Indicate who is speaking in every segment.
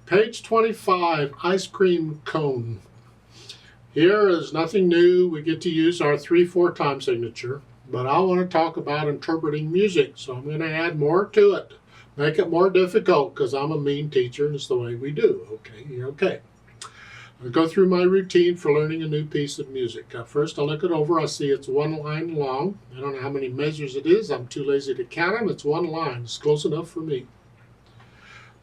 Speaker 1: Page 25, ice cream cone. Here is nothing new. We get to use our 3/4 time signature, but I want to talk about interpreting music, so I'm going to add more to it. Make it more difficult because I'm a mean teacher and it's the way we do. Okay, you're okay. I'll go through my routine for learning a new piece of music. First, I'll look it over. I see it's 1 line long. I don't know how many measures it is. I'm too lazy to count them. It's 1 line. It's close enough for me.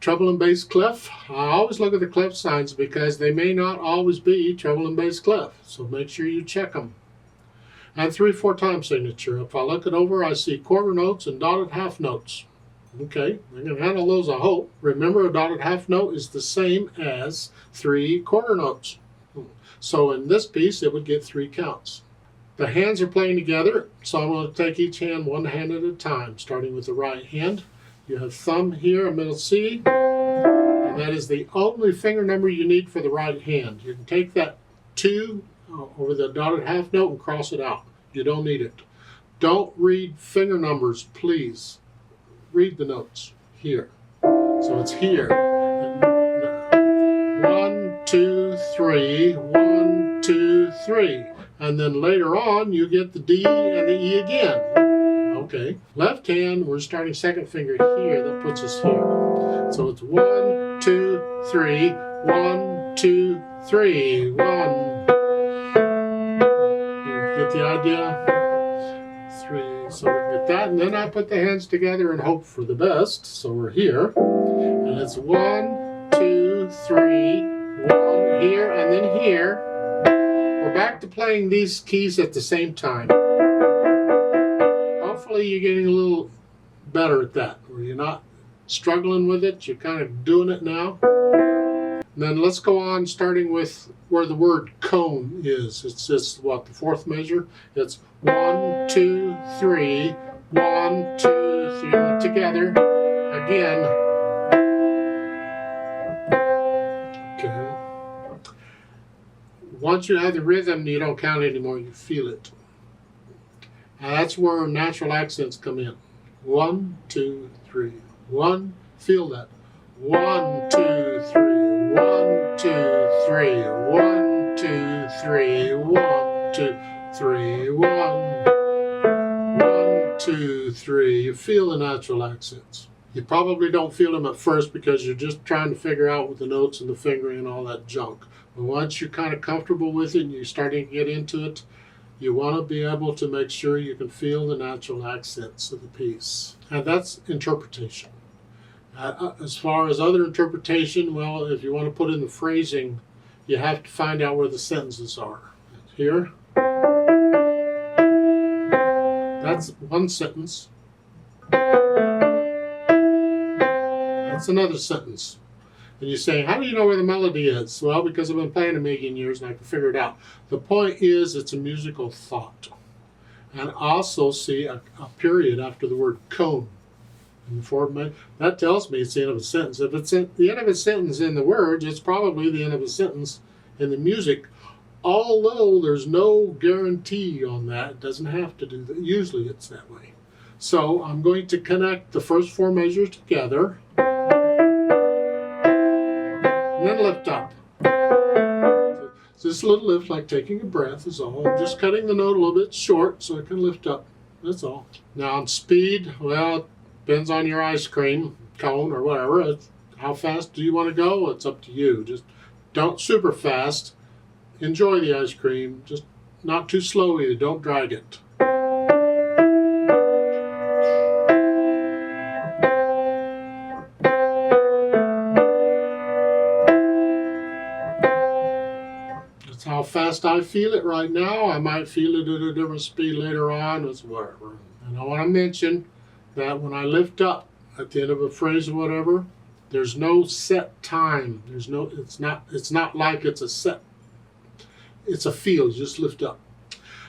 Speaker 1: Treble and bass clef. I always look at the clef signs because they may not always be treble and bass clef. So make sure you check them. And 3/4 time signature. If I look it over, I see quarter notes and dotted half notes. Okay, I can handle those, I hope. Remember, a dotted half note is the same as 3 quarter notes. So in this piece, it would get 3 counts. The hands are playing together, so I'm going to take each hand one hand at a time, starting with the right hand. You have thumb here, a middle C, and that is the only finger number you need for the right hand. You can take that 2 over the dotted half note and cross it out. You don't need it. Don't read finger numbers, please. Read the notes here. So it's here. 1, 2, 3, 1, 2, 3. And then later on, you get the D and the E again. Okay. Left hand, we're starting second finger here. That puts us here. So it's 1, 2, 3, 1, 2, 3, 1. You get the idea? 3. So we get that, and then I put the hands together and hope for the best. So we're here, and it's 1, 2, 3, 1 here, and then here. We're back to playing these keys at the same time. Hopefully you're getting a little better at that, where you're not struggling with it, you're kind of doing it now. And then let's go on, starting with where the word cone is. It's just, what, the 4th measure? It's 1, 2, 3, 1, 2, 3, together. Again. Okay. Once you have the rhythm, you don't count anymore, you feel it. And that's where natural accents come in. 1, 2, 3, 1, feel that. 1, 2, 3. 1, 2, 3, 1, 2, 3, 1, 2, 3, 1, 2, 3. You feel the natural accents. You probably don't feel them at first because you're just trying to figure out with the notes and the fingering and all that junk. But once you're kind of comfortable with it and you're starting to get into it, you want to be able to make sure you can feel the natural accents of the piece. And that's interpretation. As far as other interpretation, well, if you want to put in the phrasing, you have to find out where the sentences are. Here, that's one sentence. That's another sentence. And you say, how do you know where the melody is? Well, because I've been playing a million years and I can figure it out. The point is, it's a musical thought. And also see a period after the word cone. That tells me it's the end of a sentence. If it's the end of a sentence in the words, it's probably the end of a sentence in the music, although there's no guarantee on that. It doesn't have to do that. Usually it's that way. So I'm going to connect the first 4 measures together, and then lift up. So this little lift, like taking a breath, is all. I'm just cutting the note a little bit short so I can lift up. That's all. Now on speed, well, depends on your ice cream cone or whatever. How fast do you want to go? It's up to you. Just don't super fast. Enjoy the ice cream. Just not too slow either. Don't drag it. That's how fast I feel it right now. I might feel it at a different speed later on. It's whatever. And I want to mention that when I lift up at the end of a phrase or whatever, there's no set time. It's not like it's a set. It's a feel. Just lift up.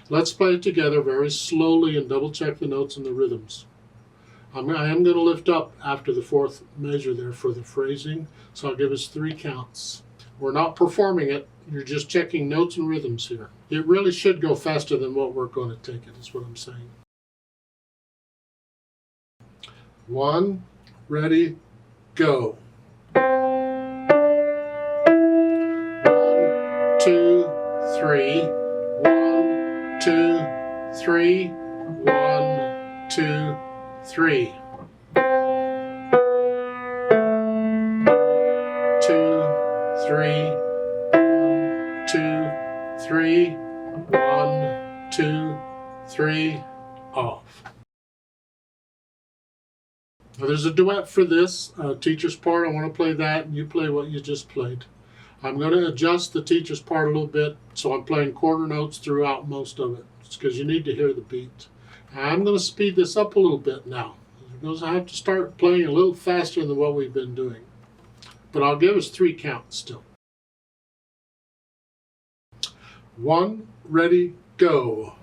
Speaker 1: Let's play it together very slowly and double check the notes and the rhythms. I am going to lift up after the 4th measure there for the phrasing, so I'll give us 3 counts. We're not performing it. You're just checking notes and rhythms here. It really should go faster than what we're going to take it, is what I'm saying. 1, ready, go. 3, 1, 2, 3. 2, 3, 2, 3, 1, 2, 3, off. Now there's a duet for this teacher's part. I want to play that, and you play what you just played. I'm going to adjust the teacher's part a little bit, so I'm playing quarter notes throughout most of it. It's because you need to hear the beat. I'm going to speed this up a little bit now, because I have to start playing a little faster than what we've been doing. But I'll give us 3 counts still. 1, ready, go.